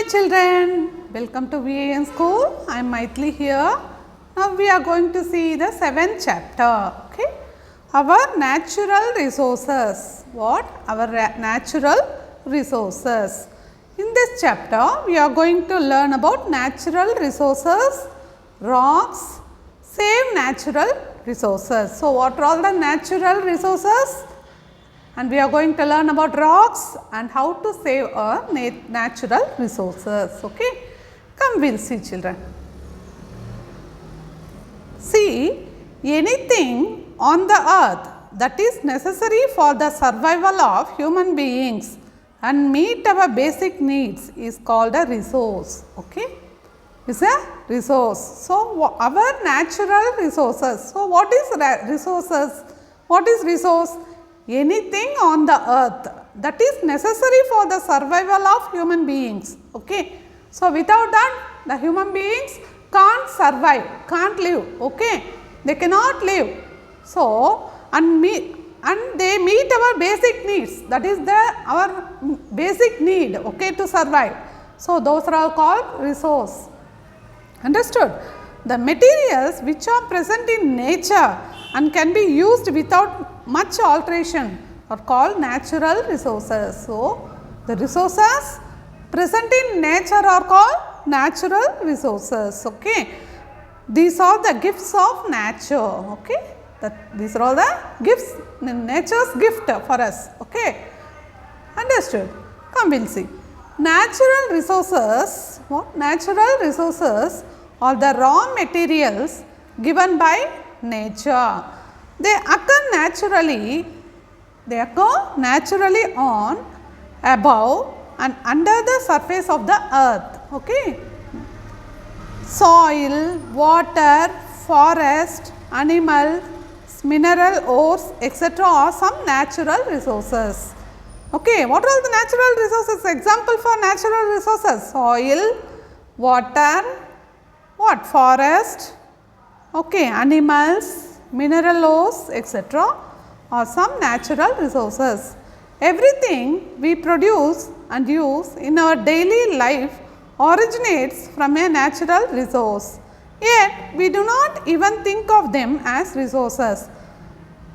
Hi children, welcome to VAN school. I am Maithili here. Now we are going to see the 7th chapter. Okay, our natural resources. What? Our natural resources. In this chapter, we are going to learn about natural resources, rocks, save natural resources. So, what are all the natural resources? And we are going to learn about rocks and how to save our natural resources. Okay, come we will see children. See, anything on the earth that is necessary for the survival of human beings and meet our basic needs is called a resource. Okay, is a resource. So, our natural resources. So, what is resources? What is resource? Anything on the earth that is necessary for the survival of human beings. Okay. So, without that the human beings can't survive, can't live. Okay. They cannot live. So, and they meet our basic needs, that is our basic need, okay, to survive. So, those are all called resource. Understood? The materials which are present in nature and can be used without much alteration are called natural resources. So, the resources present in nature are called natural resources. Okay. These are the gifts of nature. Okay. These are all the gifts, nature's gift for us. Okay. Understood? Come we will see. Natural resources, what? Natural resources are the raw materials given by nature. They occur naturally on, above and under the surface of the earth. Okay. Soil, water, forest, animals, mineral ores, etc. are some natural resources. Okay. What are all the natural resources? Example for natural resources: soil, water, what? Forest, okay, animals, mineral ores, etc. are some natural resources. Everything we produce and use in our daily life originates from a natural resource. Yet, we do not even think of them as resources.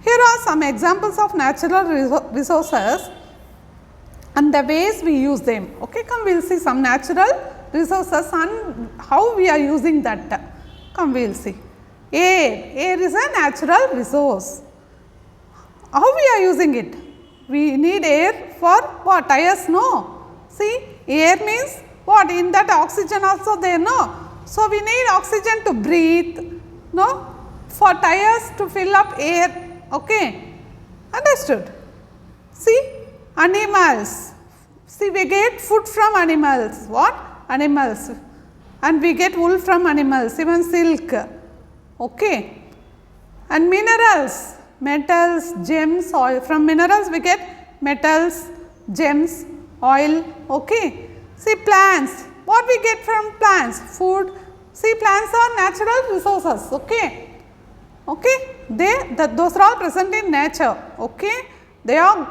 Here are some examples of natural resources and the ways we use them. Okay, come we will see some natural resources and how we are using that. Come we will see. Air is a natural resource. How we are using it? We need air for what? Tires? No. See, air means what? In that oxygen also there, no. So, we need oxygen to breathe, no, for tires to fill up air. Okay. Understood? See, animals. See, we get food from animals. What? Animals. And we get wool from animals, even silk. Okay. And minerals, metals, gems, oil. From minerals we get metals, gems, oil. Okay. See, plants, what we get from plants? Food. See, plants are natural resources. Okay. Okay. Those are all present in nature. Okay. They are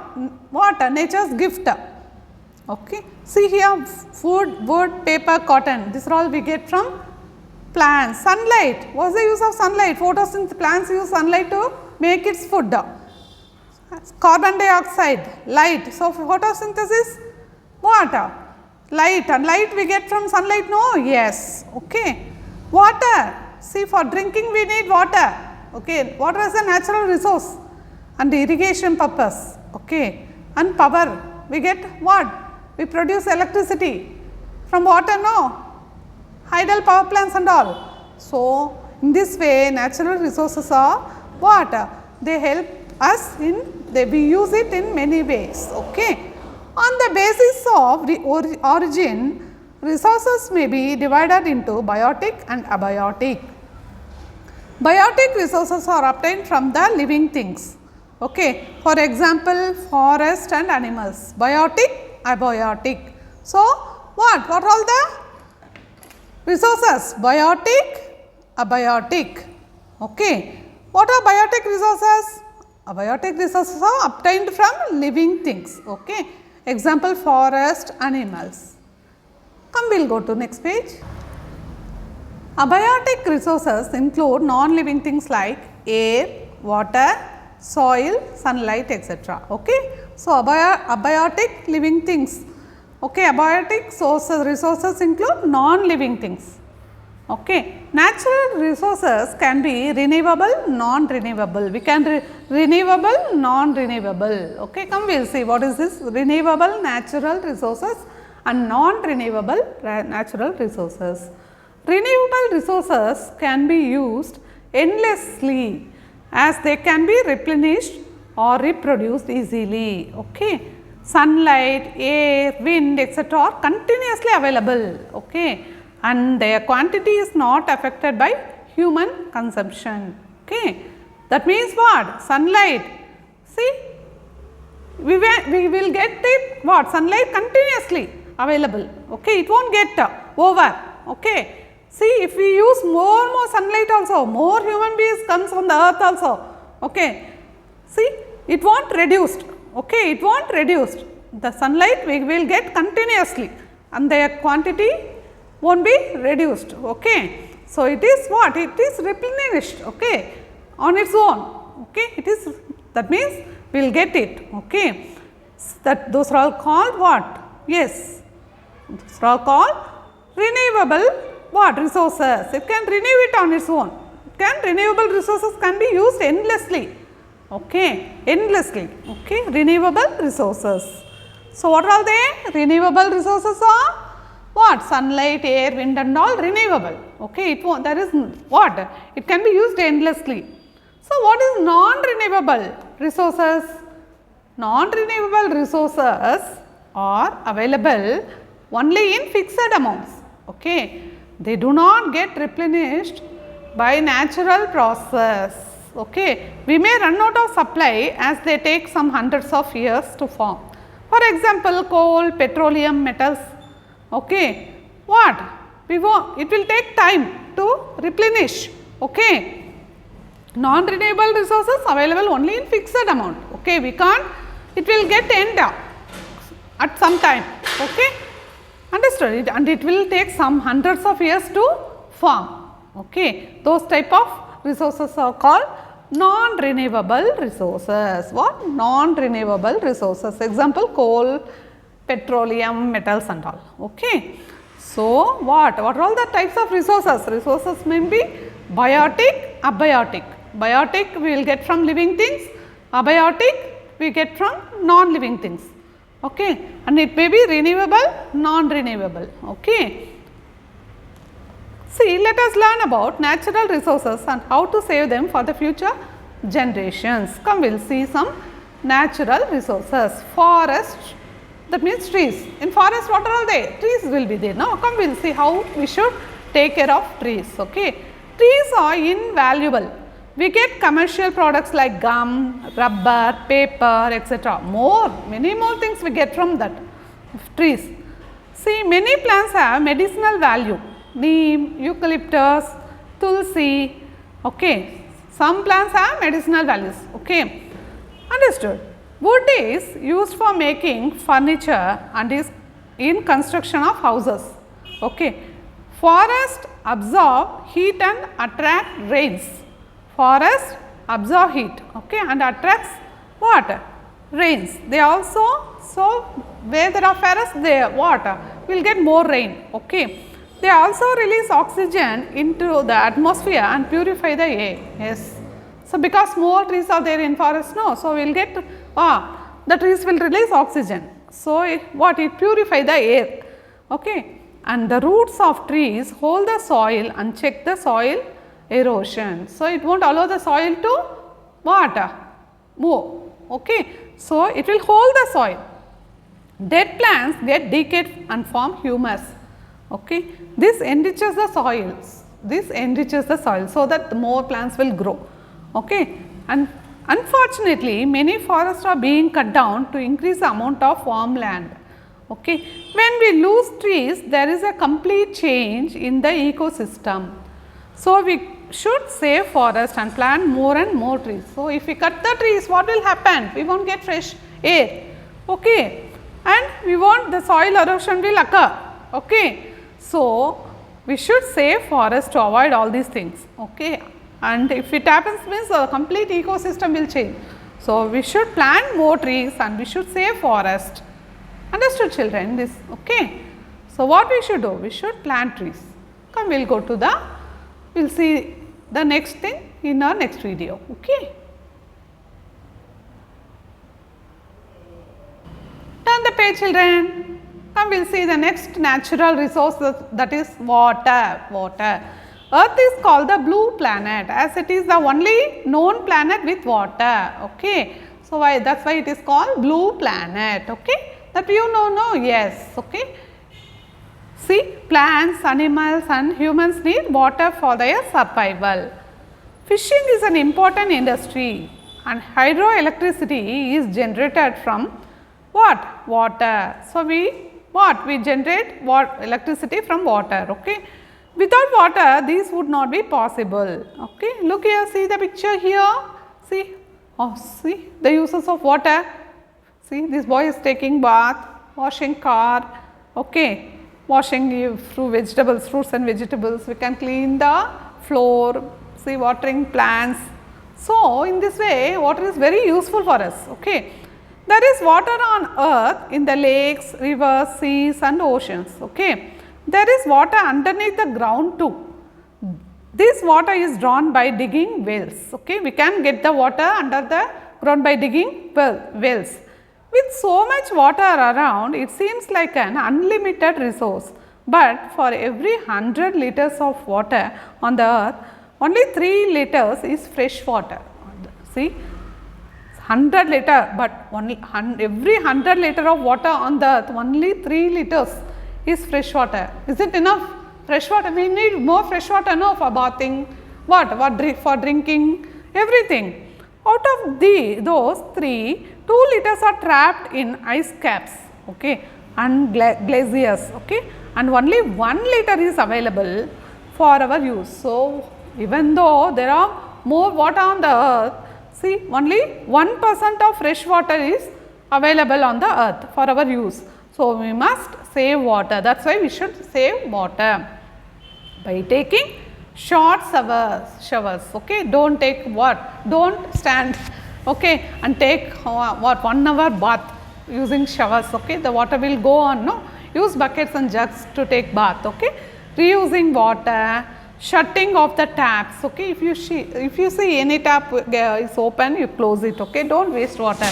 what? Nature's gift. Okay. See here, food, wood, paper, cotton, these are all we get from plants. Sunlight, what is the use of sunlight? Photosynthesis, plants use sunlight to make its food. Carbon dioxide, light. So, photosynthesis, what? Light, and light we get from sunlight, no? Yes. Okay. Water, see, for drinking we need water. Okay. Water is a natural resource and irrigation purpose. Okay. And power, we get what? We produce electricity from water, no? Hydel power plants and all. So, in this way natural resources are what? They help us we use it in many ways. Okay. On the basis of the origin, resources may be divided into biotic and abiotic. Biotic resources are obtained from the living things. Okay. For example, forest and animals. Biotic, abiotic. So, what are all the resources? Biotic, abiotic. Okay. What are biotic resources? Abiotic resources are obtained from living things. Okay. Example, forest, animals. Come, we will go to next page. Abiotic resources include non-living things like air, water, soil, sunlight, etc. Okay. So, abiotic living things. Okay. Abiotic resources include non-living things. Okay. Natural resources can be renewable, non-renewable. We can renewable, non-renewable. Okay. Come, we will see what is this renewable natural resources and non-renewable natural resources. Renewable resources can be used endlessly as they can be replenished or reproduced easily. Okay. Sunlight, air, wind, etc. are continuously available. Okay. And their quantity is not affected by human consumption. Okay. That means what? Sunlight. See, we will get it what? Sunlight continuously available. Okay. It will not get over. Okay. See, if we use more sunlight also, more human beings comes on the earth also. Okay. See, it will not reduced. Okay. It will not reduced. The sunlight we will get continuously and their quantity will not be reduced. Okay. So, it is what? It is replenished. Okay. On its own. Okay. It is, that means we will get it. Okay. That those are all called what? Yes. Those are all called renewable what? Resources. It can renew it on its own. Renewable resources can be used endlessly. Okay. Endlessly. Okay. Renewable resources. So, what are they? Renewable resources are what? Sunlight, air, wind and all renewable. Okay. It won't, there is what? It can be used endlessly. So, what is non-renewable resources? Non-renewable resources are available only in fixed amounts. Okay. They do not get replenished by natural process. Okay. We may run out of supply as they take some hundreds of years to form. For example, coal, petroleum, metals. Okay. What? It will take time to replenish. Okay. Non-renewable resources available only in fixed amount. Okay. We can't, it will get end at some time. Okay. Understood it, and it will take some hundreds of years to form. Okay. Those type of resources are called non-renewable resources. What? Non-renewable resources. Example, coal, petroleum, metals and all. Okay. So, what are all the types of resources? Resources may be biotic, abiotic. Biotic we will get from living things, abiotic we get from non-living things. Okay. And it may be renewable, non-renewable. Okay. See, let us learn about natural resources and how to save them for the future generations. Come, we will see some natural resources. Forest, that means trees. In forest, what are all they? Trees will be there. Now, come, we will see how we should take care of trees. Okay. Trees are invaluable. We get commercial products like gum, rubber, paper, etc. Many more things we get from that trees. See, many plants have medicinal value. Neem, eucalyptus, tulsi. Okay. Some plants have medicinal values. Okay. Understood. Wood is used for making furniture and is in construction of houses. Okay. Forest absorb heat and attract rains. Forest absorb heat, okay, and attracts what? Rains. They also, so where there are forests, there water will get more rain. Okay. They also release oxygen into the atmosphere and purify the air. Yes. So, because more trees are there in forest, no, so we will get the trees will release oxygen. So, it purify the air. Okay. And the roots of trees hold the soil and check the soil erosion. So, it will not allow the soil to what? Move. Okay. So, it will hold the soil. Dead plants get decayed and form humus. Okay. This enriches the soils. This enriches the soil so that more plants will grow. Okay. And unfortunately, many forests are being cut down to increase the amount of farmland. Okay. When we lose trees, there is a complete change in the ecosystem. So, we should save forest and plant more and more trees. So, if we cut the trees, what will happen? We won't get fresh air. Okay. And we want the soil erosion will occur. Okay. So, we should save forest to avoid all these things, okay. And if it happens means the complete ecosystem will change. So, we should plant more trees and we should save forest. Understood children this, okay. So, what we should do? We should plant trees. Come, we will go to the, we will see the next thing in our next video, okay. Turn the page children. Come, we will see the next natural resource, that is water. Earth is called the blue planet as it is the only known planet with water, okay. So, that is why it is called blue planet, okay. That you know, no? Yes, okay. See, plants, animals and humans need water for their survival. Fishing is an important industry and hydroelectricity is generated from what? Water. So, we generate electricity from water, okay. Without water, these would not be possible, okay. Look here, see the picture here, see, see the uses of water. See, this boy is taking bath, washing car, okay. Washing fruits and vegetables, we can clean the floor, see watering plants. So, in this way water is very useful for us, okay. There is water on earth in the lakes, rivers, seas and oceans, okay. There is water underneath the ground too. This water is drawn by digging wells, okay. We can get the water under the ground by digging wells. With so much water around, it seems like an unlimited resource, but for every 100 liters of water on the earth, only 3 liters is fresh water. See, 100 liter, but only every 100 liter of water on the earth, only 3 liters is fresh water. Is it enough? Fresh water, we need more fresh water, no, for bathing, for drinking, everything. Out of those 3, 2 liters are trapped in ice caps, okay, and glaciers, okay, and only 1 liter is available for our use. So, even though there are more water on the earth, see, only 1% of fresh water is available on the earth for our use. So, we must save water, that is why we should save water by taking short showers, okay. Don't take don't stand, okay, and take 1 hour bath using showers, okay. The water will go on, no. Use buckets and jugs to take bath, okay. Reusing water, shutting off the taps, okay. If you see any tap is open, you close it, okay. Don't waste water.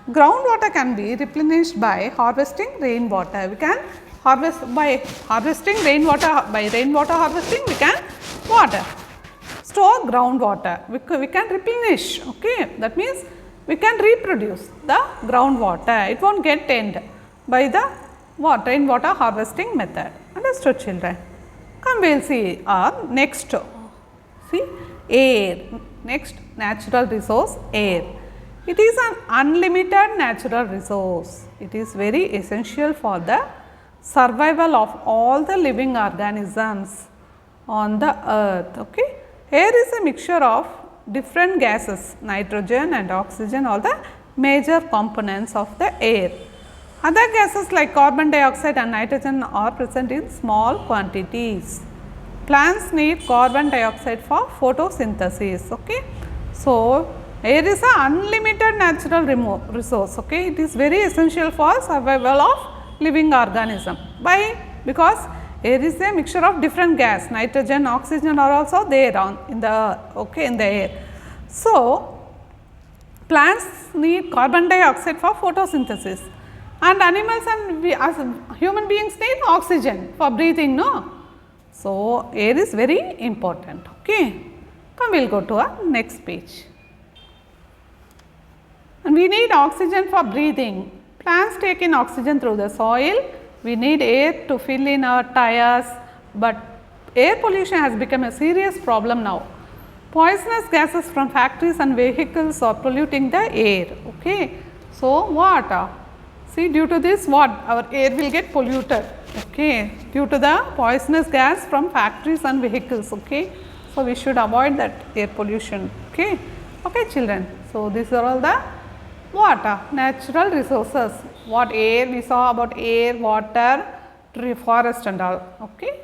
Groundwater can be replenished by harvesting rainwater. We can harvest by harvesting rainwater. By rainwater harvesting, we can store groundwater. We can replenish, okay. That means we can reproduce the groundwater. It won't get end by the rainwater harvesting method. Understood children? Come, we will see our next, see, air. Next natural resource, air. It is an unlimited natural resource. It is very essential for the survival of all the living organisms on the earth, okay. Air is a mixture of different gases, nitrogen and oxygen are the major components of the air. Other gases like carbon dioxide and nitrogen are present in small quantities. Plants need carbon dioxide for photosynthesis, okay. So, air is an unlimited natural resource, okay. It is very essential for survival of living organism. Why? Because air is a mixture of different gas, nitrogen, oxygen are also there in the air. So, plants need carbon dioxide for photosynthesis and animals and we as human beings need oxygen for breathing, no. So, air is very important, okay. Come, we will go to our next page. And we need oxygen for breathing. Plants take in oxygen through the soil. We need air to fill in our tires, but air pollution has become a serious problem now. Poisonous gases from factories and vehicles are polluting the air, okay. So, what? See, due to this our air will get polluted, okay, due to the poisonous gas from factories and vehicles, okay. So, we should avoid that air pollution, okay. Okay children, so these are all the natural resources, air, we saw about air, water, tree, forest and all, okay.